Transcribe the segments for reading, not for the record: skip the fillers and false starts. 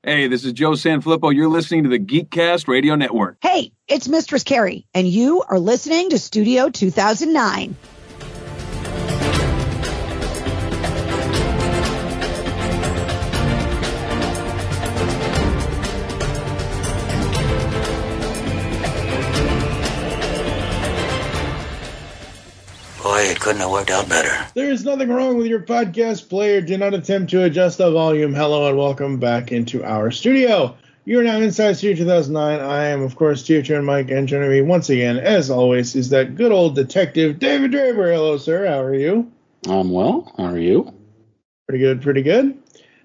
Hey, this is Joe Sanfilippo. You're listening to the Geekcast Radio Network. Hey, it's Mistress Carrie, and you are listening to Studio 2009. Boy, it couldn't have worked out better. There is nothing wrong with your podcast player. Do not attempt to adjust the volume. Hello and welcome back into our studio. You are now inside Studio 2009. I am, of course, TFG1Mike, and joining me once again, as always, is that good old detective, David Draper. Hello, sir. How are you? I'm well. How are you? Pretty good, pretty good.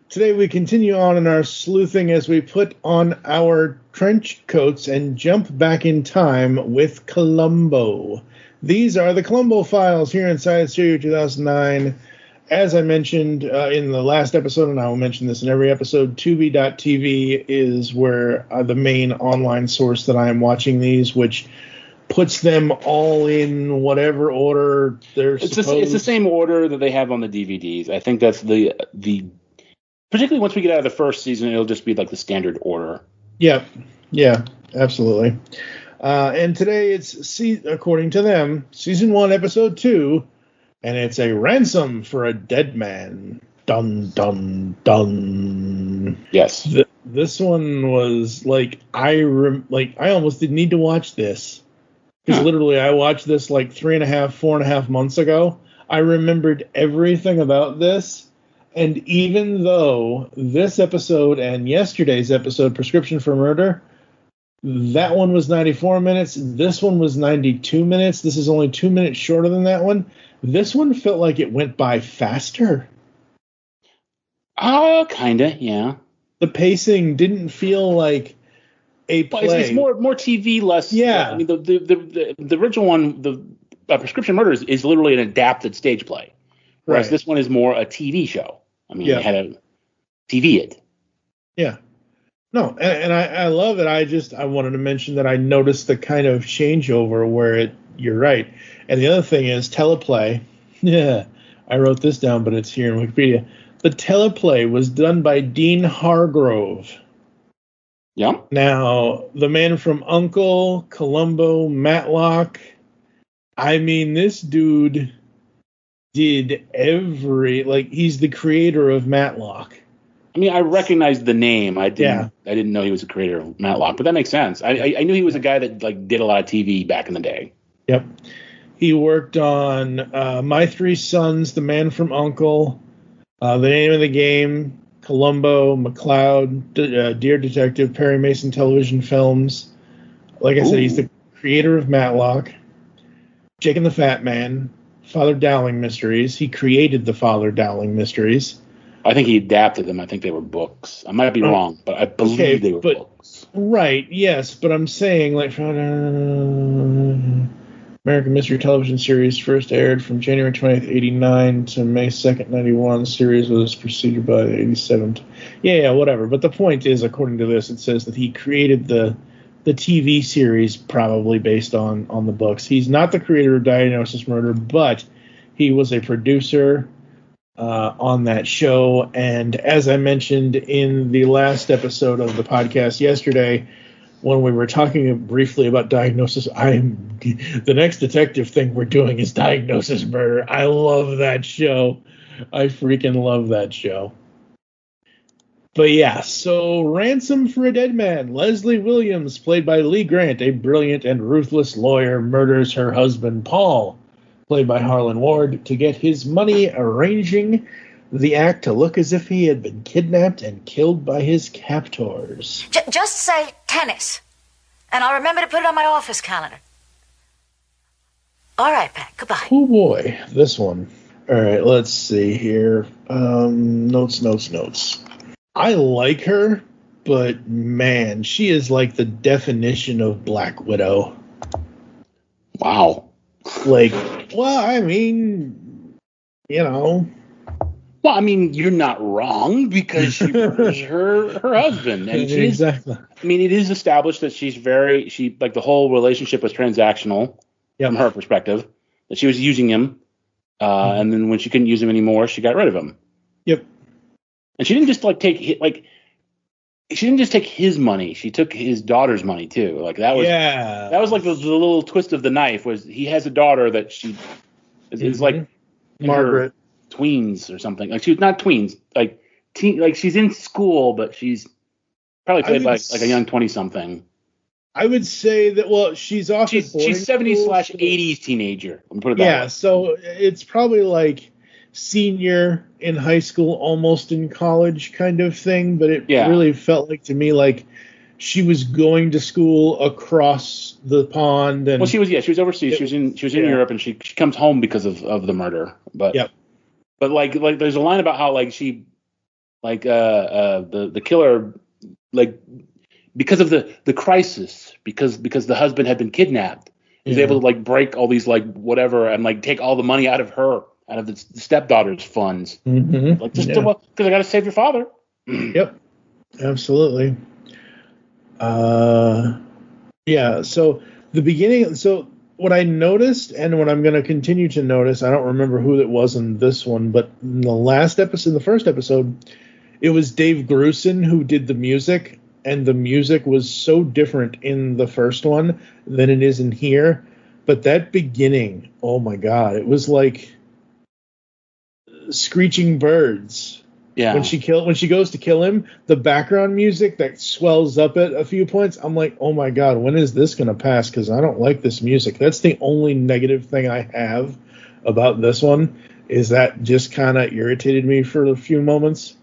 Today we continue on in our sleuthing as we put on our trench coats and jump back in time with Columbo. These are the Columbo files here inside Studio 2009. As I mentioned in the last episode, and I will mention this in every episode, Tubi.tv is where the main online source that I am watching these, which puts them all in whatever order they're supposed. It's the same order that they have on the DVDs. I think that's the particularly once we get out of the first season, it'll just be like the standard order. Yeah, absolutely. And today it's, according to them, Season 1, Episode 2, and it's a ransom for a dead man. Dun, dun, dun. Yes. This one was like, I almost didn't need to watch this. Because literally I watched this like 4.5 months ago. I remembered everything about this. And even though this episode and yesterday's episode, Prescription for Murder, that one was 94 minutes. This one was 92 minutes. This is only 2 minutes shorter than that one. This one felt like it went by faster. Kinda, yeah. The pacing didn't feel like a play. It's more TV, less. Yeah. I mean, the original one, the Prescription Murder is literally an adapted stage play, whereas this one is more a TV show. I mean, they had to TV it. Yeah. No, and I love it. I wanted to mention that I noticed the kind of changeover where you're right. And the other thing is teleplay. Yeah, I wrote this down, but it's here in Wikipedia. The teleplay was done by Dean Hargrove. Yeah. Now, the man from Uncle, Columbo, Matlock. I mean, this dude did he's the creator of Matlock. I mean, I recognized the name. I didn't know he was the creator of Matlock, but that makes sense. I knew he was a guy that did a lot of TV back in the day. Yep. He worked on My Three Sons, The Man from Uncle, The Name of the Game, Columbo, McCloud, Dear Detective, Perry Mason Television Films. Like I said, he's the creator of Matlock, Jake and the Fat Man, Father Dowling Mysteries. He created the Father Dowling Mysteries. I think he adapted them. I think they were books. I might be wrong, but I believe they were books. Right, yes, but I'm saying American Mystery Television Series first aired from January 20th, 89 to May 2nd, 91. Series was preceded by 87. Yeah, whatever. But the point is, according to this, it says that he created the TV series probably based on the books. He's not the creator of Diagnosis Murder, but he was a producer on that show. And as I mentioned in the last episode of the podcast yesterday, when we were talking briefly about Diagnosis, the next detective thing we're doing is Diagnosis Murder. I love that show. I freaking love that show. But yeah, so Ransom for a Dead Man. Leslie Williams, played by Lee Grant, a brilliant and ruthless lawyer, murders her husband, Paul, played by Harlan Ward, to get his money, arranging the act to look as if he had been kidnapped and killed by his captors. Just say tennis, and I'll remember to put it on my office calendar. All right, Pat, goodbye. Oh boy, this one. All right, let's see here. Notes. I like her, but man, she is like the definition of Black Widow. Wow. Well, I mean, Well, I mean, you're not wrong because she murders her husband. And exactly. I mean, it is established that the whole relationship was transactional from her perspective, that she was using him. And then when she couldn't use him anymore, she got rid of him. Yep. And she didn't just she she didn't just take his money; she took his daughter's money too. Like that was like the little twist of the knife. Was he has a daughter that she is like Margaret tweens or something. Like she's not tweens, like like she's in school, but she's probably played by like a young 20-something. I would say that. Well, she's 70s/80s teenager. Let me put it that way. Yeah, so it's probably like senior in high school, almost in college kind of thing. But it really felt like to me like she was going to school across the pond. And she was overseas. She was in Europe, and she comes home because of the murder. But but like there's a line about how like she the killer like. Because of the crisis, because the husband had been kidnapped, he was able to like break all these like whatever and like take all the money out of the stepdaughter's funds. Mm-hmm. Like just because I got to save your father. Yep, absolutely. So the beginning. So what I noticed and what I'm going to continue to notice, I don't remember who it was in this one, but in the first episode, it was Dave Grusin who did the music. And the music was so different in the first one than it is in here. But that beginning, oh my God, it was like screeching birds. Yeah. When she goes to kill him, the background music that swells up at a few points, I'm like, oh my God, when is this going to pass? Because I don't like this music. That's the only negative thing I have about this one, is that just kind of irritated me for a few moments.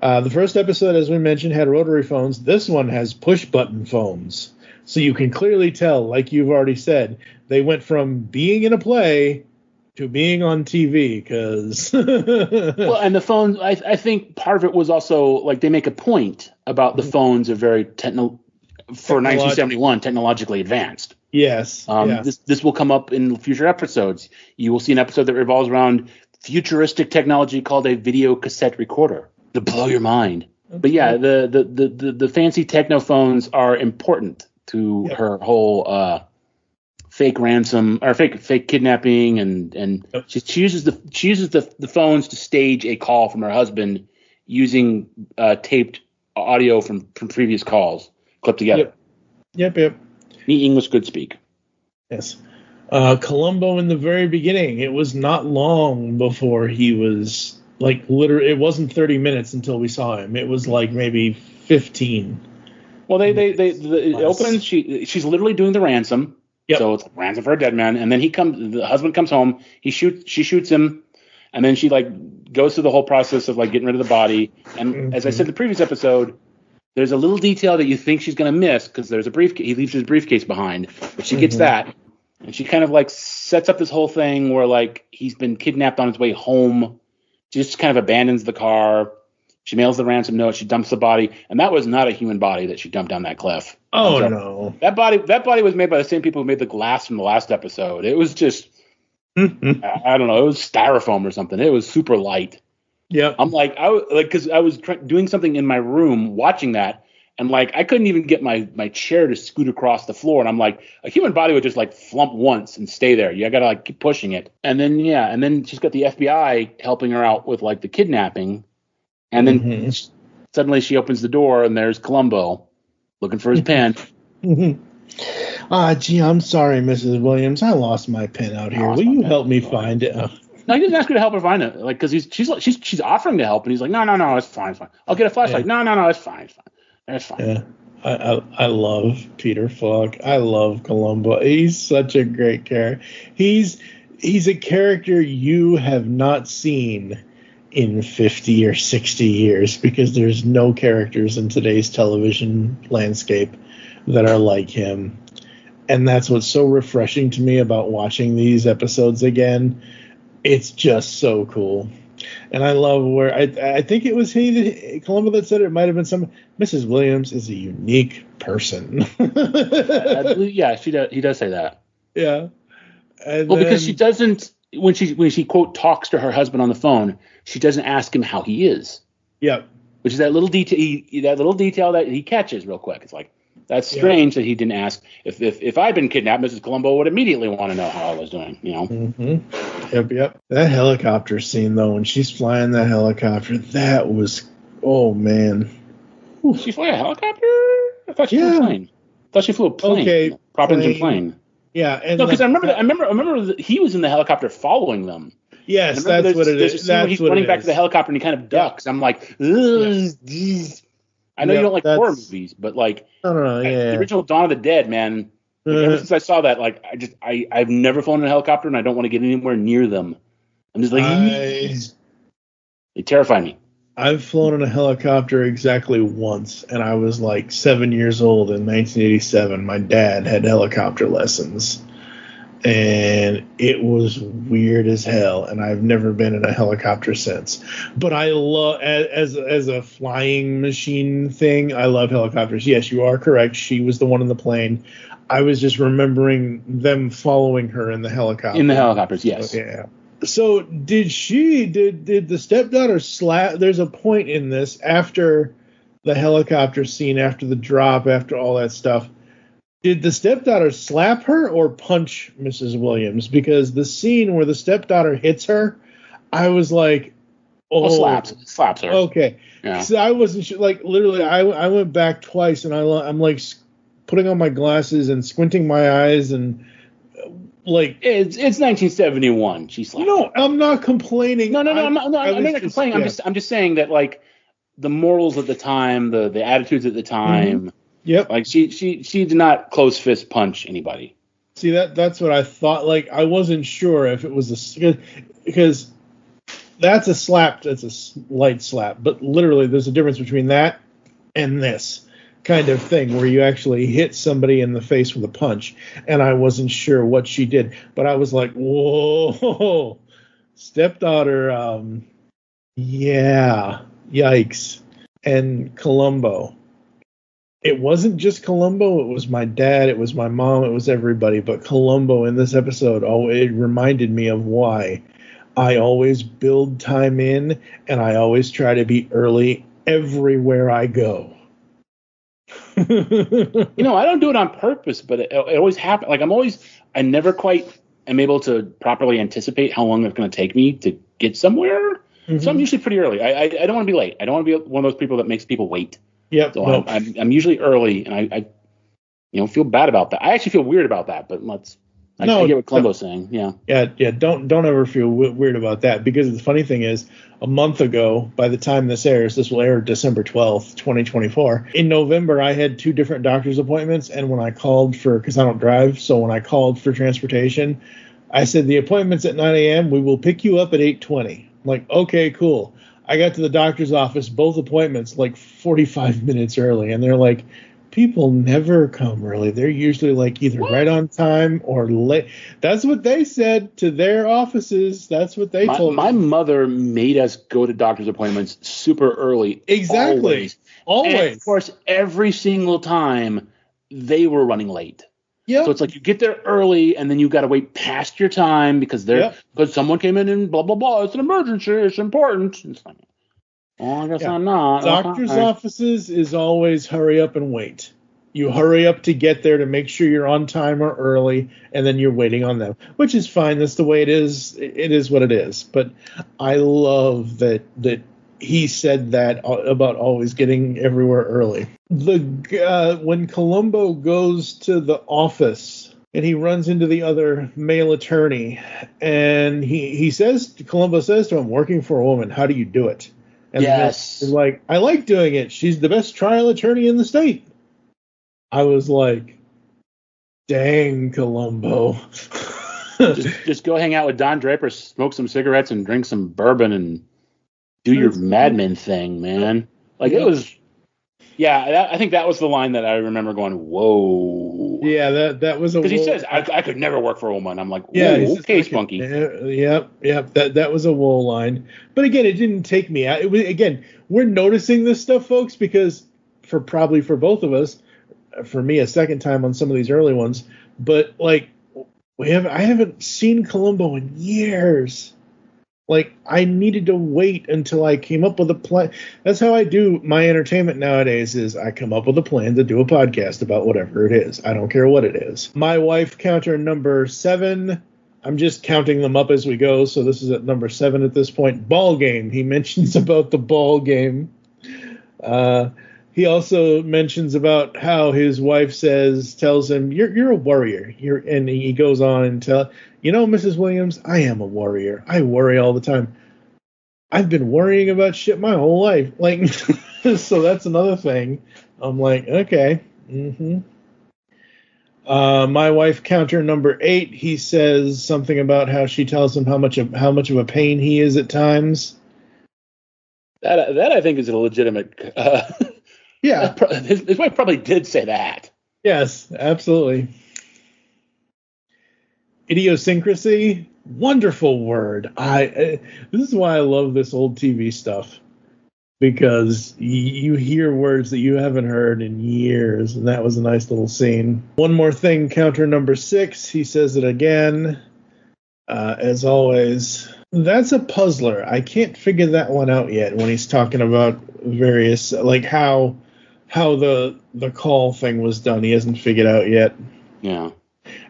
The first episode, as we mentioned, had rotary phones. This one has push-button phones. So you can clearly tell, like you've already said, they went from being in a play to being on TV. Well, and the phones, I think part of it was also, like, they make a point about the phones are very, for 1971, technologically advanced. Yes. This will come up in future episodes. You will see an episode that revolves around futuristic technology called a video cassette recorder. To blow your mind. But yeah, the fancy techno phones are important to her whole fake ransom or fake kidnapping, and she uses the phones to stage a call from her husband using taped audio from previous calls clipped together. Yep. Neat English, good speak. Yes. Columbo in the very beginning, it was not long before he was. Like, literally, it wasn't 30 minutes until we saw him. It was like maybe 15. Well, it opens. She's literally doing the ransom. Yep. So it's ransom for a dead man. And then the husband comes home. She shoots him, and then she like goes through the whole process of like getting rid of the body. And as I said in the previous episode, there's a little detail that you think she's gonna miss because there's a briefcase. He leaves his briefcase behind, but she gets that, and she kind of like sets up this whole thing where like he's been kidnapped on his way home. She just kind of abandons the car. She mails the ransom note. She dumps the body, and that was not a human body that she dumped down that cliff. Oh no! That body was made by the same people who made the glass from the last episode. It was just, I don't know. It was styrofoam or something. It was super light. Yeah. I'm like, because I was doing something in my room watching that, and like I couldn't even get my chair to scoot across the floor, and I'm like, a human body would just like flump once and stay there. You gotta like keep pushing it, and then she's got the FBI helping her out with like the kidnapping, and then suddenly she opens the door and there's Columbo looking for his pen. Gee, I'm sorry, Mrs. Williams, I lost my pen out here. Will you help me find it? No, he doesn't ask her to help her find it, like because she's offering to help, and he's like, no, it's fine. I'll get a flashlight. No, it's fine. That's fine. Yeah, I love Peter Falk. I love Columbo. He's such a great character. He's a character you have not seen in 50 or 60 years because there's no characters in today's television landscape that are like him. And that's what's so refreshing to me about watching these episodes again. It's just so cool. And I love where I think it was Columbo that said it. It might have been some. Mrs. Williams is a unique person. Yeah, he does say that. Yeah. Because she doesn't when she quote talks to her husband on the phone, she doesn't ask him how he is. Yeah. Which is that little detail that he catches real quick. It's like that's strange that he didn't ask. If I'd been kidnapped, Mrs. Columbo would immediately want to know how I was doing. You know. Mm-hmm. Yep. That helicopter scene though, when she's flying that helicopter, that was, oh man, She flew a helicopter? I thought she flew a plane. I thought she flew a plane. Okay, prop engine plane. Yeah, and no, because I remember that he was in the helicopter following them. Yes, that's what it is. That's he's running back to the helicopter and he kind of ducks. I'm like, I know you don't like horror movies, but like, the original Dawn of the Dead, man. Like, ever since I saw that, like, I've never flown in a helicopter and I don't want to get anywhere near them. I'm just like, they terrify me. I've flown in a helicopter exactly once, and I was like 7 years old in 1987. My dad had helicopter lessons, and it was weird as hell, and I've never been in a helicopter since. But I love, as a flying machine thing, I love helicopters. Yes, you are correct. She was the one in the plane. I was just remembering them following her in the helicopter. In the helicopters, yes. Yeah. So did the stepdaughter slap? There's a point in this after the helicopter scene, after the drop, after all that stuff. Did the stepdaughter slap her or punch Mrs. Williams? Because the scene where the stepdaughter hits her, I was like, slaps her. Okay. Yeah. So I wasn't sure. Like, literally, I went back twice, and I'm like putting on my glasses and squinting my eyes and. Like it's 1971. She slapped. No, I'm not complaining. No, I'm not complaining. Yeah. I'm just saying that like the morals at the time, the attitudes at the time. Mm-hmm. Yep. Like she did not close fist punch anybody. See that's what I thought. Like I wasn't sure if it was because that's a slap. That's a light slap. But literally, there's a difference between that and this kind of thing where you actually hit somebody in the face with a punch, and I wasn't sure what she did, but I was like, whoa, stepdaughter, yikes. And Columbo, it wasn't just Columbo, it was my dad, it was my mom, it was everybody, but Columbo in this episode, it reminded me of why I always build time in, and I always try to be early everywhere I go. I don't do it on purpose, but it always happens. Like I never quite am able to properly anticipate how long it's going to take me to get somewhere. Mm-hmm. So I'm usually pretty early. I don't want to be late. I don't want to be one of those people that makes people wait. Yep. So I'm usually early, and I feel bad about that. I actually feel weird about that, but I get what Columbo's saying. Yeah. Yeah. Don't ever feel weird about that, because the funny thing is, a month ago, by the time this airs, this will air December 12th, 2024. In November, I had 2 different doctor's appointments, and when I called because I don't drive, so when I called for transportation, I said the appointment's at 9 a.m. We will pick you up at 8:20. Like, okay, cool. I got to the doctor's office, both appointments, like 45 minutes early, and they're like, people never come early. They're usually like either right on time or late. That's what they said to their offices. That's what they told me. My mother made us go to doctor's appointments super early. Exactly. Always. And of course, every single time they were running late. Yeah. So it's like you get there early and then you got to wait past your time because because someone came in and blah, blah, blah. It's an emergency. It's important. It's like, I guess I'm not. Doctor's offices is always hurry up and wait. You hurry up to get there to make sure you're on time or early, and then you're waiting on them, which is fine. That's the way it is. It is what it is. But I love that he said that about always getting everywhere early. When Columbo goes to the office and he runs into the other male attorney, and Columbo says to him, "Working for a woman, how do you do it?" And yes. He's like, "I like doing it. She's the best trial attorney in the state." I was like, dang, Columbo. just go hang out with Don Draper, smoke some cigarettes, and drink some bourbon, and do your Mad Men thing, man. Like, it was... Yeah, I think that was the line that I remember going, whoa. Yeah, that was a... Because he says, I could never work for a woman. I'm like, whoa, okay, Spunky. Yep. That was a whoa line. But again, it didn't take me out. Again, we're noticing this stuff, folks, because for both of us, for me a second time on some of these early ones, but like I haven't seen Columbo in years. Like, I needed to wait until I came up with a plan. That's how I do my entertainment nowadays, is I come up with a plan to do a podcast about whatever it is. I don't care what it is. My wife counter number 7. I'm just counting them up as we go. So this is at number 7 at this point. Ball game. He mentions about the ball game. He also mentions about how his wife tells him, "You're a warrior." And he goes on and Mrs. Williams, I am a warrior. I worry all the time. I've been worrying about shit my whole life. Like, so that's another thing. I'm like, okay. Mm-hmm. My wife counter number 8. He says something about how she tells him how much of a pain he is at times. That I think is a legitimate. Yeah, his wife probably did say that. Yes, absolutely. Idiosyncrasy, wonderful word. This is why I love this old TV stuff, because you hear words that you haven't heard in years, and that was a nice little scene. One more thing, counter number 6. He says it again, as always. That's a puzzler. I can't figure that one out yet when he's talking about various, like how the call thing was done. He hasn't figured out yet. Yeah.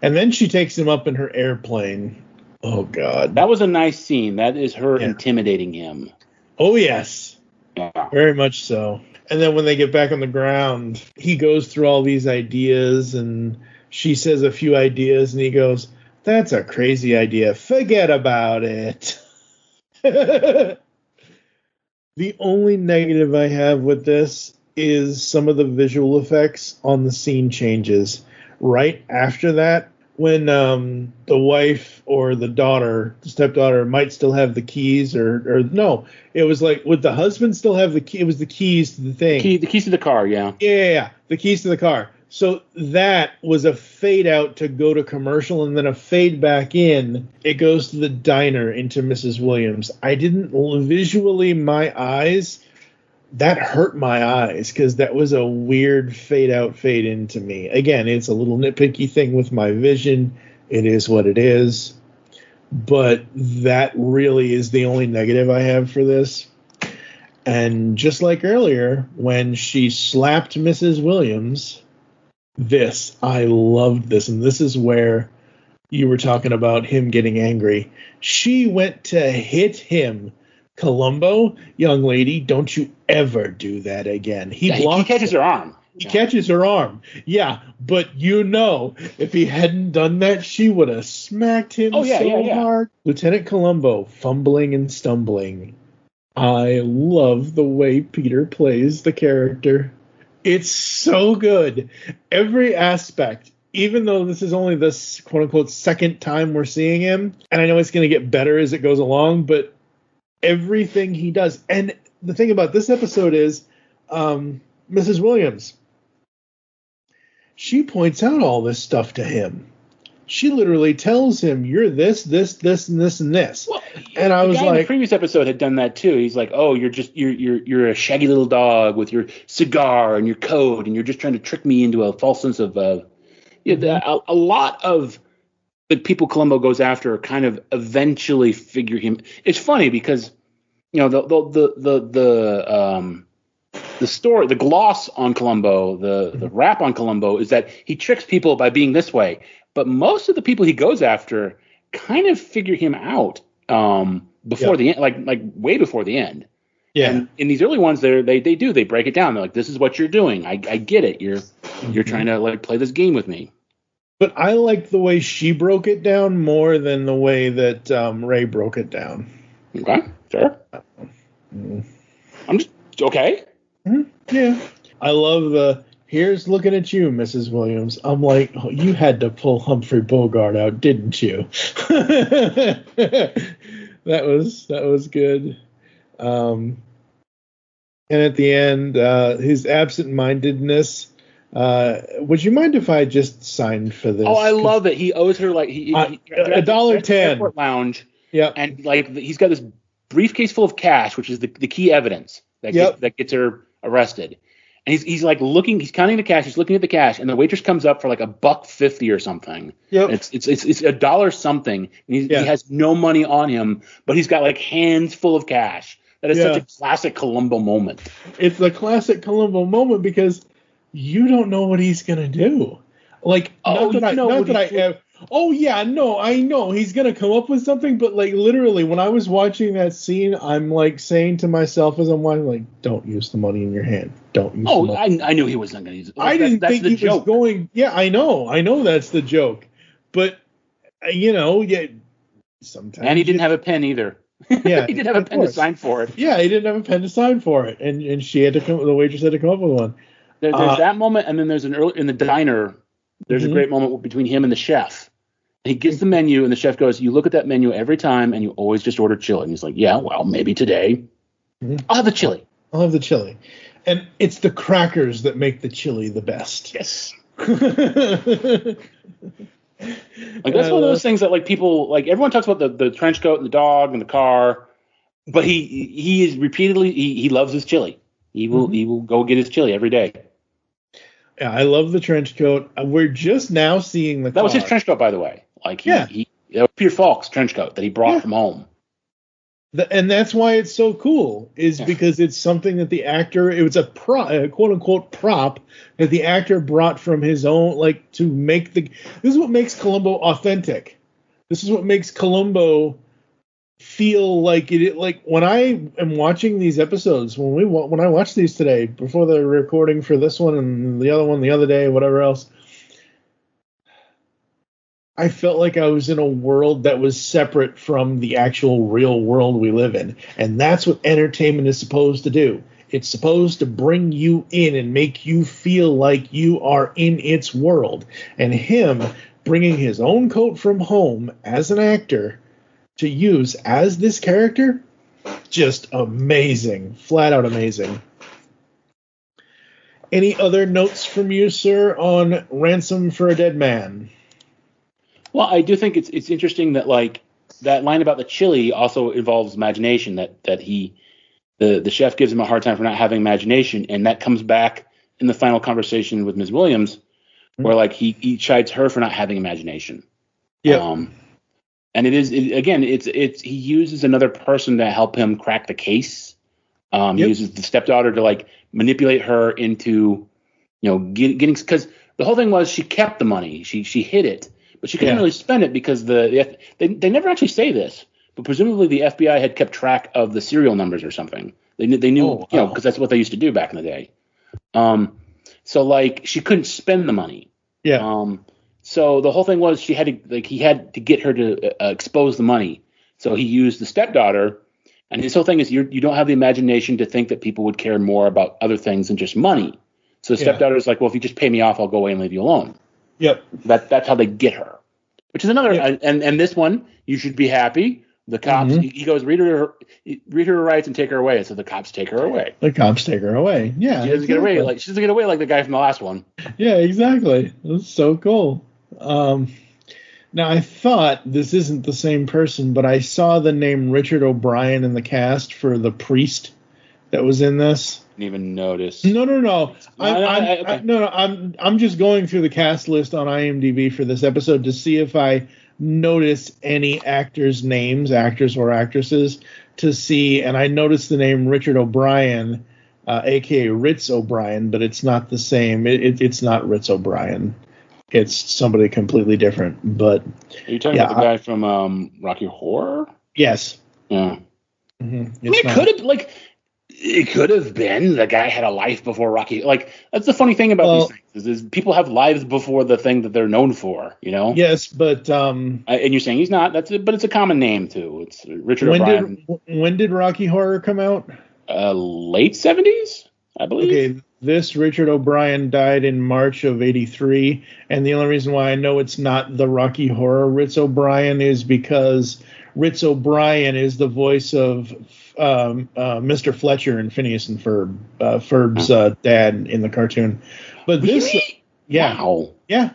And then she takes him up in her airplane. Oh, God. That was a nice scene. That is her intimidating him. Oh, yes. Yeah. Very much so. And then when they get back on the ground, he goes through all these ideas, and she says a few ideas, and he goes, "That's a crazy idea. Forget about it." The only negative I have with this is some of the visual effects on the scene changes. Right after that, when the wife or the stepdaughter might still have the keys, or no, it was like, would the husband still have the key? It was the keys to the thing. The keys to the car, yeah. Yeah, the keys to the car. So that was a fade out to go to commercial, and then a fade back in. It goes to the diner into Mrs. Williams. I didn't visually, my eyes, that hurt my eyes, because that was a weird fade out, fade in to me. Again, it's a little nitpicky thing with my vision. It is what it is. But that really is the only negative I have for this. And just like earlier, when she slapped Mrs. Williams, I loved this. And this is where you were talking about him getting angry. She went to hit him. Columbo, young lady, don't you ever do that again. He catches her arm. He catches her arm. Yeah, but if he hadn't done that, she would have smacked him hard. Lieutenant Columbo, fumbling and stumbling. I love the way Peter plays the character. It's so good. Every aspect, even though this is only the quote-unquote second time we're seeing him, and I know it's going to get better as it goes along, but everything he does. And the thing about this episode is Mrs. Williams, she points out all this stuff to him. She literally tells him, "You're this, this, this, and this, and this." Well, and I was like, the previous episode had done that too. He's like, "Oh, you're a shaggy little dog with your cigar and your coat, and you're just trying to trick me into a false sense of." A lot of the people Columbo goes after kind of eventually figure him. It's funny because the story, the gloss on Columbo, the rap on Columbo is that he tricks people by being this way. But most of the people he goes after kind of figure him out before the end, like way before the end. Yeah. And in these early ones, they break it down. They're like, "This is what you're doing. I get it. You're trying to like play this game with me." But I liked the way she broke it down more than the way that Ray broke it down. Okay, sure. I'm just okay. Mm-hmm. Yeah, I love here's looking at you, Mrs. Williams. I'm like, oh, you had to pull Humphrey Bogart out, didn't you? That was good. And at the end, his absent-mindedness. Would you mind if I just signed for this? Oh, I love it. He owes her like $1.10 airport lounge. Yeah, and like he's got this briefcase full of cash, which is the key evidence that gets her arrested. And he's like looking, he's counting the cash, he's looking at the cash, and the waitress comes up for like $1.50 or something. Yep. It's $1 something, and he has no money on him, but he's got like hands full of cash. That is such a classic Columbo moment. It's the classic Columbo moment because you don't know what he's gonna do. Like, Oh yeah, no, I know he's gonna come up with something, but like literally, when I was watching that scene, I'm like saying to myself as I'm watching, like, don't use the money in your hand. Don't use. Oh, the money. I knew he was not going to use it. I didn't think he was going. Yeah, I know that's the joke, but yeah, sometimes. And he didn't have a pen either. Yeah, he didn't have a pen to sign for it. Yeah, he didn't have a pen to sign for it, and she had to come. The waitress had to come up with one. There's that moment, and then there's in the diner. There's a great moment between him and the chef. He gets the menu, and the chef goes, "You look at that menu every time, and you always just order chili." And he's like, "Yeah, well, maybe today. I'll have the chili. I'll have the chili." And it's the crackers that make the chili the best. Yes. Like that's one of those things that like people like everyone talks about the trench coat and the dog and the car, but he is repeatedly he loves his chili. He will go get his chili every day. Yeah, I love the trench coat. We're just now seeing the car. That was his trench coat, by the way. Like that was Peter Falk's trench coat that he brought from home. And that's why it's so cool, because it's something that the actor, it was a quote unquote prop that the actor brought from his own, like to make this is what makes Columbo authentic. This is what makes Columbo feel like it. Like when I am watching these episodes, when I watched these today before the recording for this one and the other one the other day, whatever else, I felt like I was in a world that was separate from the actual real world we live in. And that's what entertainment is supposed to do. It's supposed to bring you in and make you feel like you are in its world. And him bringing his own coat from home as an actor to use as this character, just amazing. Flat out amazing. Any other notes from you, sir, on Ransom for a Dead Man? Well, I do think it's interesting that like that line about the chili also involves imagination. That the chef gives him a hard time for not having imagination, and that comes back in the final conversation with Ms. Williams, where like he chides her for not having imagination. Yeah. And it's he uses another person to help him crack the case. He uses the stepdaughter to like manipulate her into getting, because the whole thing was she kept the money, she hid it. But she couldn't really spend it because they never actually say this, but presumably the FBI had kept track of the serial numbers or something. They knew, because that's what they used to do back in the day. So like she couldn't spend the money. Yeah. So the whole thing was he had to get her to expose the money. So he used the stepdaughter, and his whole thing is you don't have the imagination to think that people would care more about other things than just money. So the stepdaughter is like, well, if you just pay me off, I'll go away and leave you alone. Yep. That's how they get her, which is another. And this one, you should be happy. The cops. He goes, read her rights and take her away. So the cops take her away. The cops take her away. Yeah. She doesn't get away like the guy from the last one. Yeah, exactly. That's so cool. Now I thought this isn't the same person, but I saw the name Richard O'Brien in the cast for the priest that was in this. Even notice. No. I'm just going through the cast list on IMDb for this episode to see if I notice any actors' names, actors or actresses, to see. And I noticed the name Richard O'Brien, aka Ritz O'Brien, but it's not the same. It's not Ritz O'Brien. It's somebody completely different. But are you talking about the guy from Rocky Horror? Yes. Yeah. It could have been the guy had a life before Rocky. Like that's the funny thing about these things is people have lives before the thing that they're known for. Yes, but and you're saying he's not. But it's a common name too. It's Richard O'Brien. When did Rocky Horror come out? Late 70s, I believe. Okay, this Richard O'Brien died in March of '83, and the only reason why I know it's not the Rocky Horror Ritz O'Brien is because Ritz O'Brien is the voice of Mr. Fletcher and Phineas and Ferb, Ferb's dad in the cartoon. But this, wow, yeah,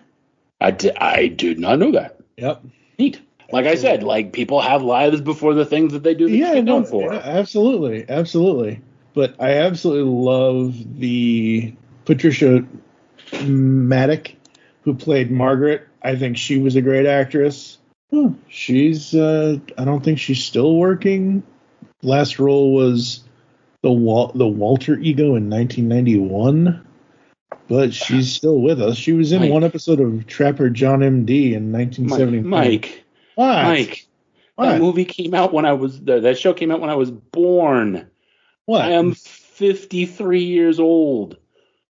I did not know that. Yep, neat. Like I said, like people have lives before the things that they do. That they're known for. Absolutely. But I absolutely love the Patricia Maddock, who played Margaret. I think she was a great actress. She's I don't think she's still working. Last role was the Walter Ego in 1991. but she's still with us. She was in one episode of Trapper John M.D. in 1975. Mike, what? That movie came out when I was that show came out when I was born. What? I am 53 years old.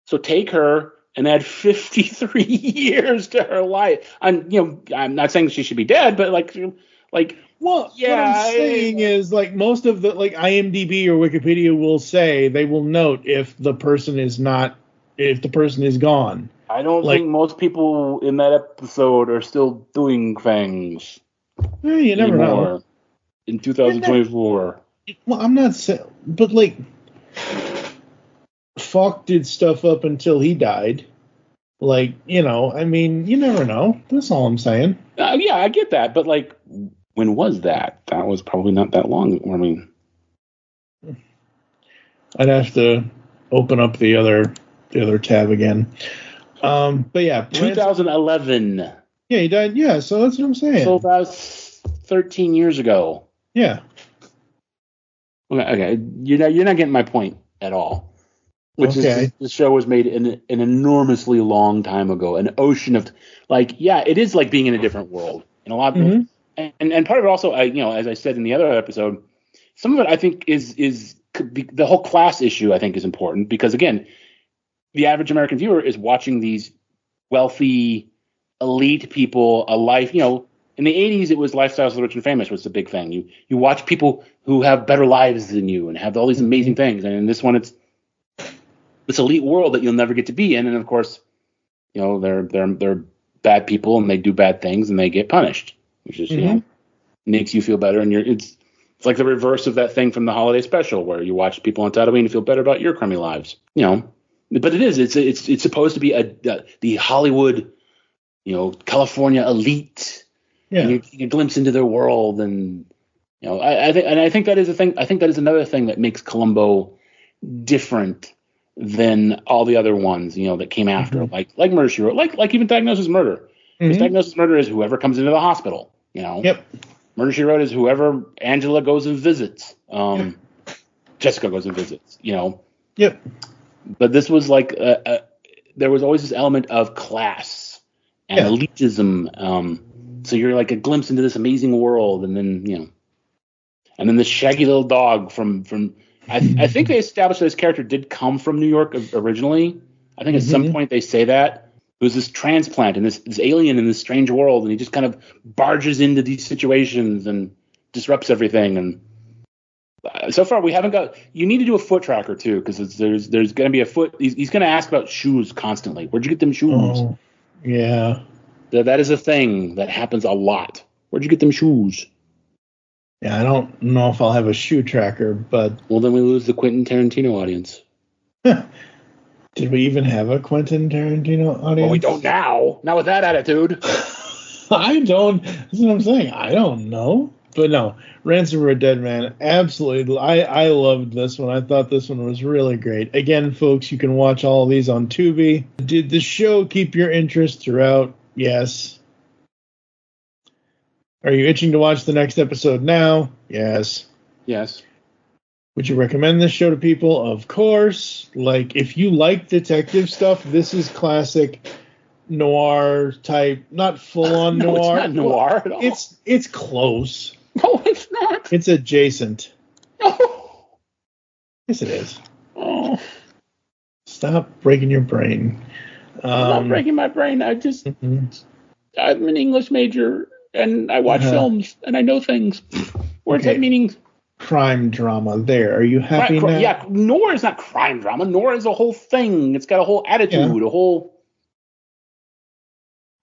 So take her and add 53 years to her life. I'm not saying she should be dead, but like. Well, what I'm saying is, like, most of the, like, IMDb or Wikipedia will say, they will note if the person is gone. I don't think most people in that episode are still doing things. You never know. In 2024. Well, I'm not saying, but, like, Falk did stuff up until he died. Like, I mean, you never know. That's all I'm saying. Yeah, I get that, but, like, when was that? That was probably not that long. I mean, I'd have to open up the other tab again. But yeah, 2011. Yeah, he died. Yeah, so that's what I'm saying. So that's 13 years ago. Yeah. Okay. You're not getting my point at all. Which is the show was made an enormously long time ago. An ocean of it is like being in a different world in a lot of and part of it also, as I said in the other episode, some of it I think could be the whole class issue. I think is important because again, the average American viewer is watching these wealthy, elite people, a life. In the 80s, it was Lifestyles of the Rich and Famous was the big thing. You watch people who have better lives than you and have all these amazing things, and in this one, it's this elite world that you'll never get to be in, and of course, they're bad people and they do bad things and they get punished, which is makes you feel better. And it's like the reverse of that thing from the holiday special where you watch people on Tatooine and feel better about your crummy lives. But it's supposed to be the Hollywood, California elite. Yeah. And you get a glimpse into their world, and I think that is a thing. I think that is another thing that makes Columbo different than all the other ones, that came after, like Murder, She Wrote, like even Diagnosis Murder. Because Diagnosis Murder is whoever comes into the hospital, Yep. Murder, She Wrote is whoever Angela goes and visits. Jessica goes and visits, Yep. But this was like there was always this element of class and elitism. So you're like a glimpse into this amazing world, and then and then the shaggy little dog from I think they established that this character did come from New York originally. I think at some point they say that it was this transplant and this alien in this strange world, and he just kind of barges into these situations and disrupts everything. And so far we haven't got. You need to do a foot tracker too, because there's going to be a foot. He's going to ask about shoes constantly. Where'd you get them shoes? Oh, yeah. That is a thing that happens a lot. Where'd you get them shoes? Yeah, I don't know if I'll have a shoe tracker, but... Well, then we lose the Quentin Tarantino audience. Did we even have a Quentin Tarantino audience? Well, we don't now. Not with that attitude. I don't... That's what I'm saying. I don't know. But no, Ransom for a Dead Man, absolutely. I loved this one. I thought this one was really great. Again, folks, you can watch all of these on Tubi. Did the show keep your interest throughout? Yes. Are you itching to watch the next episode now? Yes. Yes. Would you recommend this show to people? Of course. Like, if you like detective stuff, this is classic noir type, not full-on no, noir. It's not noir at all. It's close. No, it's not. It's adjacent. No. Yes, it is. Oh. Stop breaking your brain. I'm not breaking my brain. I'm an English major, and I watch films, and I know things. Words have meanings. Crime drama. There. Are you happy now? Yeah, noir is not crime drama. Noir is a whole thing. It's got a whole attitude, a whole...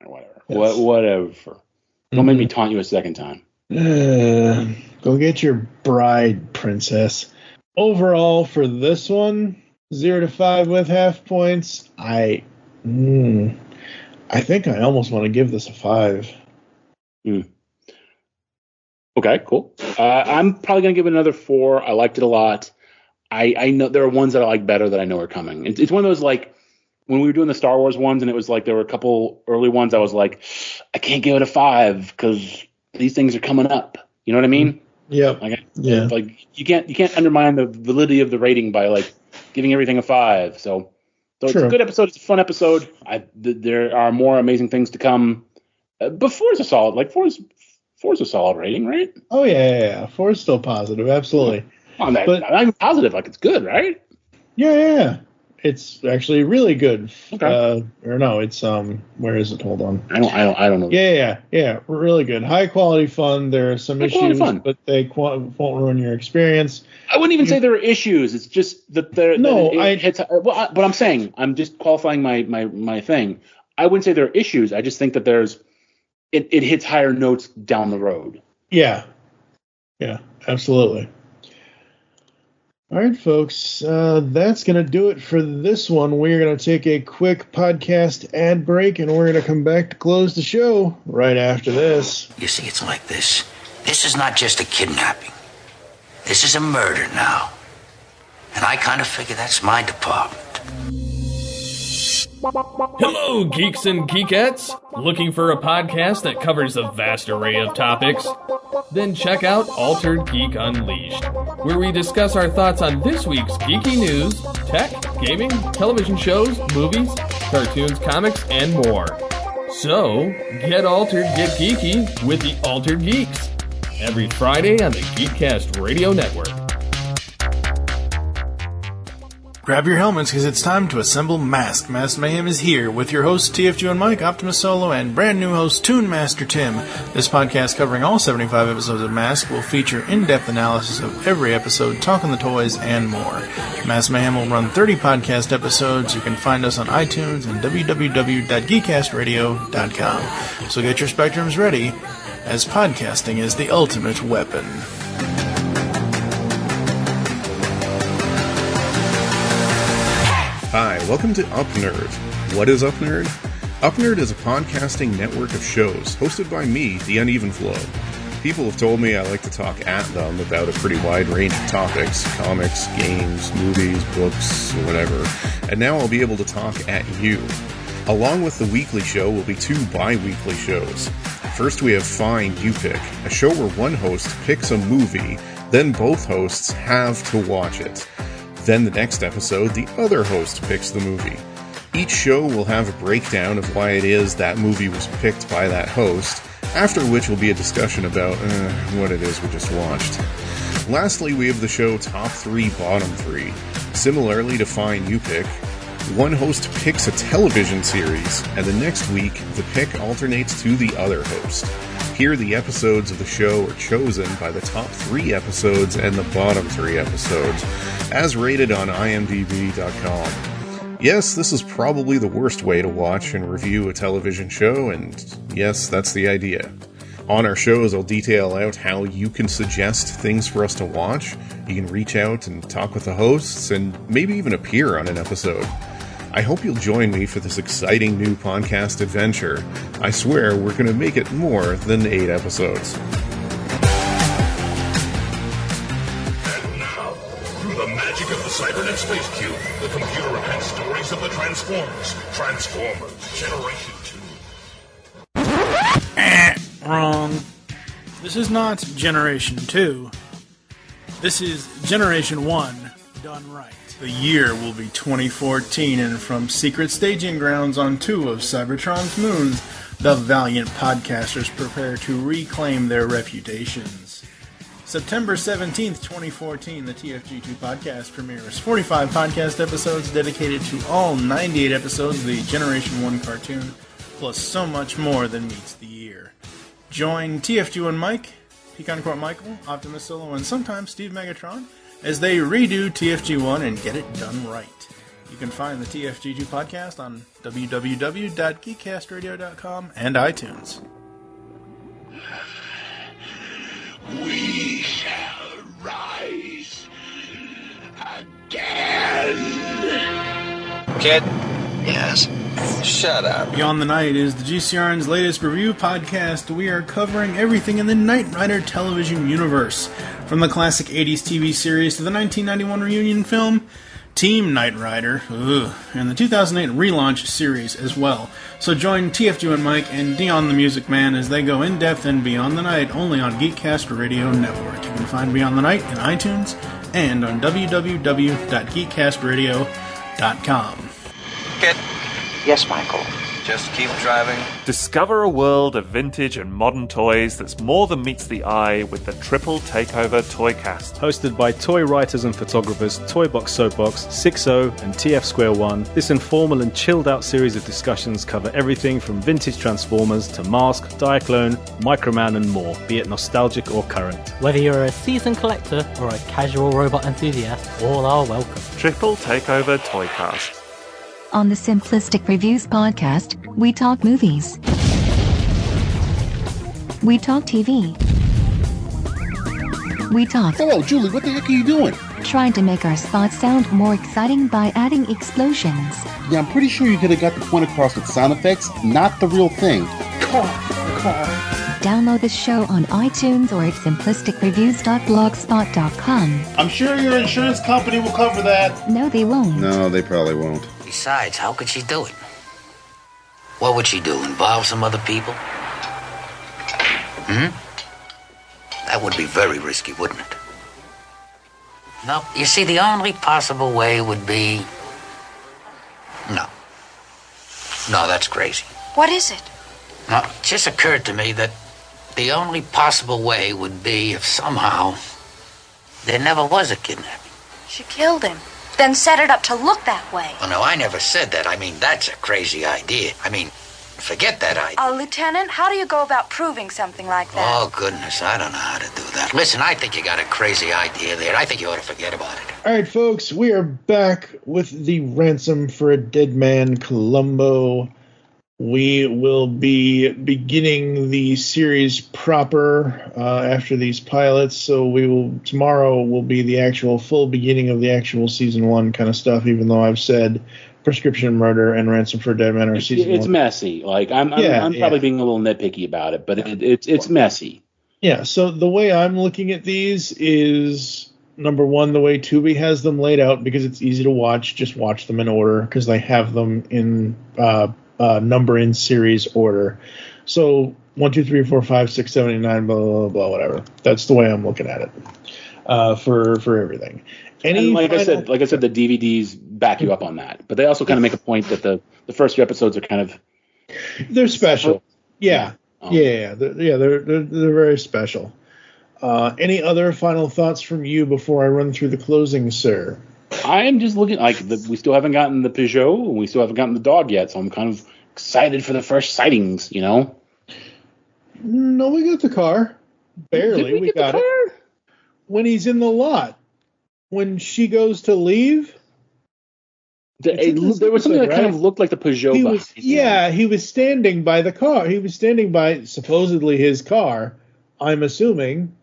Whatever. Yes. Whatever. Don't make me taunt you a second time. Go get your bride, princess. Overall, for this one, 0 to 5 with half points, I think I almost want to give this a 5. Okay, cool. I'm probably going to give it another 4. I liked it a lot. I know there are ones that I like better that I know are coming. It's one of those, like, when we were doing the Star Wars ones and it was like there were a couple early ones, I was like, I can't give it a 5 because these things are coming up. You know what I mean? Yeah. Like you can't undermine the validity of the rating by like giving everything a 5. So So it's a good episode. It's a fun episode. There are more amazing things to come. But 4 is a solid. Like 4 is a solid rating, right? Oh yeah. 4 is still positive, absolutely. I'm positive. Like it's good, right? Yeah. It's actually really good. Okay. Or no, it's where is it? Hold on. I don't know. Yeah. Really good. High quality fun. There are some issues, but they won't ruin your experience. I wouldn't even say there are issues. It's just that there. But I'm saying I'm just qualifying my thing. I wouldn't say there are issues. I just think that it hits higher notes down the road. Yeah, absolutely. All right, folks, that's going to do it for this one. We're going to take a quick podcast ad break, and we're going to come back to close the show right after this. You see, it's like this. This is not just a kidnapping. This is a murder now. And I kind of figure that's my department. Hello, geeks and geekettes! Looking for a podcast that covers a vast array of topics? Then check out Altered Geek Unleashed, where we discuss our thoughts on this week's geeky news, tech, gaming, television shows, movies, cartoons, comics, and more. So, get altered, get geeky with the Altered Geeks. Every Friday on the Geekcast Radio Network. Grab your helmets because it's time to assemble Mask. Mask Mayhem is here with your hosts TFG1Mike, Optimus Solo, and brand new host Toon Master Tim. This podcast covering all 75 episodes of Mask will feature in-depth analysis of every episode, talking the toys, and more. Mask Mayhem will run 30 podcast episodes. You can find us on iTunes and www.geekcastradio.com. So get your spectrums ready, as podcasting is the ultimate weapon. Hi, welcome to Up Nerd. What is Up Nerd? Up Nerd is a podcasting network of shows hosted by me, The Uneven Flow. People have told me I like to talk at them about a pretty wide range of topics, comics, games, movies, books, whatever, and now I'll be able to talk at you. Along with the weekly show will be 2 bi-weekly shows. First we have Find You Pick, a show where one host picks a movie, then both hosts have to watch it. Then the next episode, the other host picks the movie. Each show will have a breakdown of why it is that movie was picked by that host, after which will be a discussion about what it is we just watched. Lastly, we have the show Top 3, Bottom 3. Similarly to Find You Pick, one host picks a television series, and the next week, the pick alternates to the other host. Here, the episodes of the show are chosen by the top 3 episodes and the bottom 3 episodes, as rated on IMDb.com. Yes, this is probably the worst way to watch and review a television show, and yes, that's the idea. On our shows, I'll detail out how you can suggest things for us to watch. You can reach out and talk with the hosts, and maybe even appear on an episode. I hope you'll join me for this exciting new podcast adventure. I swear we're going to make it more than 8 episodes. And now, through the magic of the Cybernet Space Cube, the computer repents stories of the Transformers. Transformers Generation 2. Wrong. This is not Generation 2. This is Generation 1 done right. The year will be 2014, and from secret staging grounds on 2 of Cybertron's moons, the valiant podcasters prepare to reclaim their reputations. September 17th, 2014, the TFG2 podcast premieres 45 podcast episodes dedicated to all 98 episodes of the Generation 1 cartoon, plus so much more than meets the ear. Join TFG1Mike, Pecan Court Michael, Optimus Solo, and sometimes Steve Megatron as they redo TFG1 and get it done right. You can find the TFG2 podcast on www.geekcastradio.com and iTunes. We shall rise again. Kid? Yes? Shut up. Beyond the Night is the GCRN's latest review podcast. We are covering everything in the Knight Rider television universe, from the classic 80s TV series to the 1991 reunion film, Team Knight Rider, and the 2008 relaunch series as well. So join TFG1Mike and Dion the Music Man as they go in-depth in Beyond the Night, only on Geekcast Radio Network. You can find Beyond the Night in iTunes and on www.geekcastradio.com. ticket? Yes, Michael. Just keep driving. Discover a world of vintage and modern toys that's more than meets the eye with the Triple Takeover Toycast. Hosted by toy writers and photographers Toybox Soapbox, 6O, and TF Square 1, this informal and chilled out series of discussions cover everything from vintage Transformers to Mask, Diaclone, Microman and more, be it nostalgic or current. Whether you're a seasoned collector or a casual robot enthusiast, all are welcome. Triple Takeover Toycast. On the Simplistic Reviews podcast, we talk movies. We talk TV. We talk... Hello, Julie, what the heck are you doing? Trying to make our spots sound more exciting by adding explosions. Yeah, I'm pretty sure you could have got the point across with sound effects, not the real thing. Car. Download the show on iTunes or at simplisticreviews.blogspot.com. I'm sure your insurance company will cover that. No, they won't. No, they probably won't. Besides, how could she do it? What would she do? Involve some other people? That would be very risky, wouldn't it? No, you see, the only possible way would be... No, that's crazy. What is it? No, it just occurred to me that the only possible way would be if somehow there never was a kidnapping. She killed him, then set it up to look that way. Oh, no, I never said that. I mean, that's a crazy idea. I mean, forget that idea. Lieutenant, how do you go about proving something like that? Oh, goodness, I don't know how to do that. Listen, I think you got a crazy idea there. I think you ought to forget about it. All right, folks, we are back with the Ransom for a Dead Man Columbo. We will be beginning the series proper after these pilots, so tomorrow will be the actual full beginning of the actual season 1 kind of stuff, even though I've said Prescription Murder and Ransom for a Dead Man are season 1. It's messy. Like I'm probably being a little nitpicky about it, but it's messy. Yeah, so the way I'm looking at these is, number one, the way Tubi has them laid out, because it's easy to watch. Just watch them in order, because they have them in number in series order. So 1, 2, 3, 4, 5, 6, 7, 8, 9, blah, blah, blah, whatever. That's the way I'm looking at it for everything. Like I said, the DVDs back you up on that, but they also kind of make a point that the first few episodes are kind of they're special. Yeah. They're very special. Any other final thoughts from you before I run through the closing, sir? I am just looking we still haven't gotten the Peugeot and we still haven't gotten the dog yet, so I'm kind of excited for the first sightings, No, we got the car. Barely. Did we get got the car? It. When he's in the lot. When she goes to leave. There was something that kind of looked like the Peugeot. He was standing by the car. He was standing by supposedly his car, I'm assuming.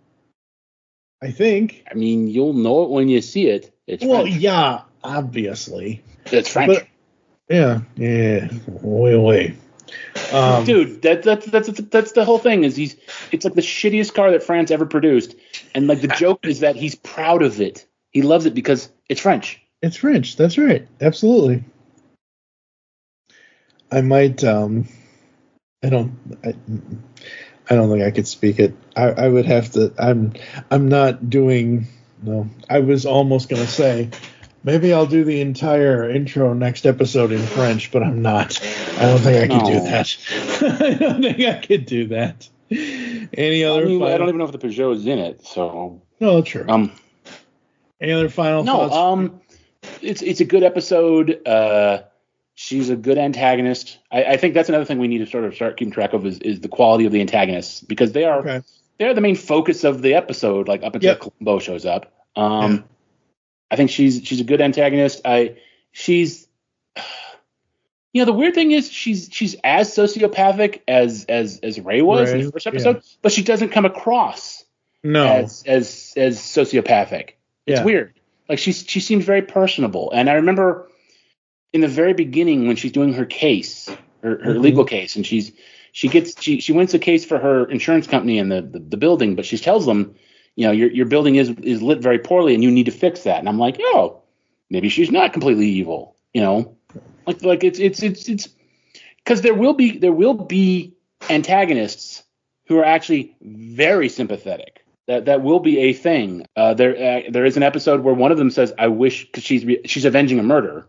I think. I mean, you'll know it when you see it. It's French. Yeah, obviously. It's French. But, yeah. Wait. Dude, that's the whole thing. It's like the shittiest car that France ever produced, and like the joke is that he's proud of it. He loves it because it's French. It's French. That's right. Absolutely. I might. I don't think I could speak it. I would have to. I'm not doing. No. I was almost gonna say, maybe I'll do the entire intro next episode in French, but I'm not. I don't think I could do that. I don't think I could do that. Any other? I don't even know if the Peugeot is in it. So. No, true. Any other final thoughts? No. It's a good episode. She's a good antagonist. I think that's another thing we need to sort of start keeping track of is the quality of the antagonists, because they are they're the main focus of the episode. Like up until Columbo shows up. I think she's a good antagonist. She's the weird thing is she's as sociopathic as Ray was in the first episode, but she doesn't come across as sociopathic. It's weird. Like she seems very personable, and I remember in the very beginning when she's doing her case, her legal case, and she wins the case for her insurance company and the building, but she tells them, your building is lit very poorly and you need to fix that. And I'm like, maybe she's not completely evil, like it's because there will be antagonists who are actually very sympathetic. That will be a thing. There is an episode where one of them says, "I wish," because she's avenging a murder,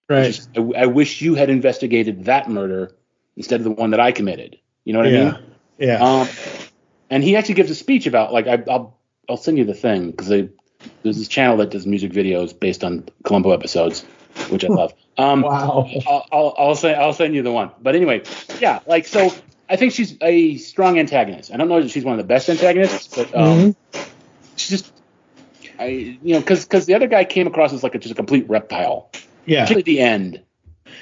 Right. I wish you had investigated that murder instead of the one that I committed. You know what I mean? Yeah. And he actually gives a speech about, like, I'll send you the thing, because there's this channel that does music videos based on Columbo episodes, which I love. Wow. I'll send you the one. But anyway, yeah, like, so I think she's a strong antagonist. I don't know that she's one of the best antagonists, but she's just, because the other guy came across as like just a complete reptile. Yeah. Especially at the end.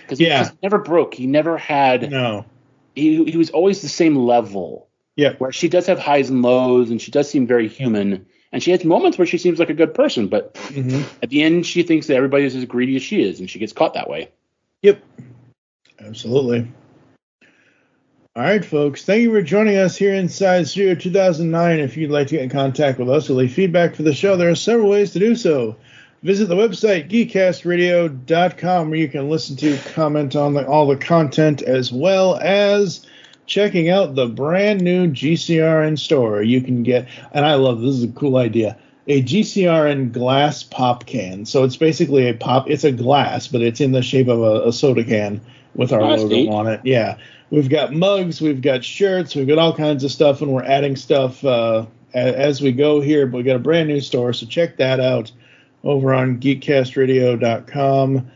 Because he never broke. He never had. No. He was always the same level. Yeah. Where she does have highs and lows, and she does seem very human. And she has moments where she seems like a good person, but at the end, she thinks that everybody is as greedy as she is, and she gets caught that way. Yep. Absolutely. All right, folks. Thank you for joining us here inside Studio 2009. If you'd like to get in contact with us or leave feedback for the show, there are several ways to do so. Visit the website, geekcastradio.com, where you can listen to, comment on all the content, as well as checking out the brand new GCRN store. You can get, and I love this is a cool idea, a GCRN glass pop can. So it's basically it's a glass, but it's in the shape of a soda can with our logo on it. Yeah. We've got mugs, we've got shirts, we've got all kinds of stuff, and we're adding stuff as we go here. But we got a brand new store, so check that out over on geekcastradio.com.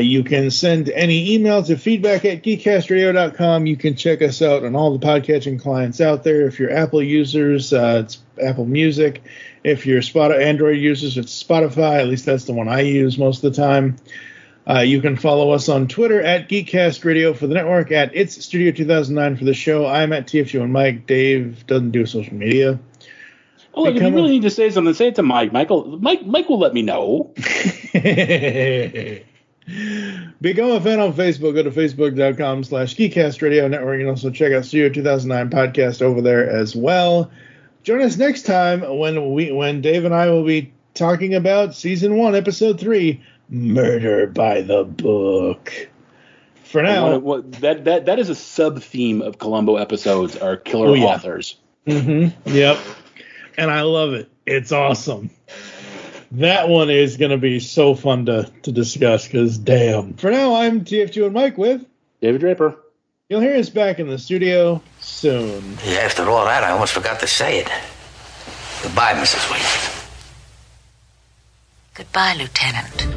You can send any email to feedback@geekcastradio.com. You can check us out on all the podcatching clients out there. If you're Apple users, it's Apple Music. If you're Android users, it's Spotify. At least that's the one I use most of the time. You can follow us on Twitter @GeekCastRadio for the network, It's Studio 2009 for the show. I'm at TFG1Mike. Dave doesn't do social media. Oh, look, if you really need to say something, say it to Mike. Mike will let me know. Become a fan on Facebook. Go to facebook.com/GeekCastRadio Network. You can also check out Studio 2009 podcast over there as well. Join us next time when Dave and I will be talking about Season 1, Episode 3, Murder by the Book. For now, that is a sub-theme of Columbo episodes, are killer authors. Yep. And I love it. It's awesome. That one is going to be so fun to discuss, because damn. For now, I'm TFG1Mike with David Draper. You'll hear us back in the studio soon. Yeah, after all that, I almost forgot to say it. Goodbye, Mrs. Wade. Goodbye, Lieutenant.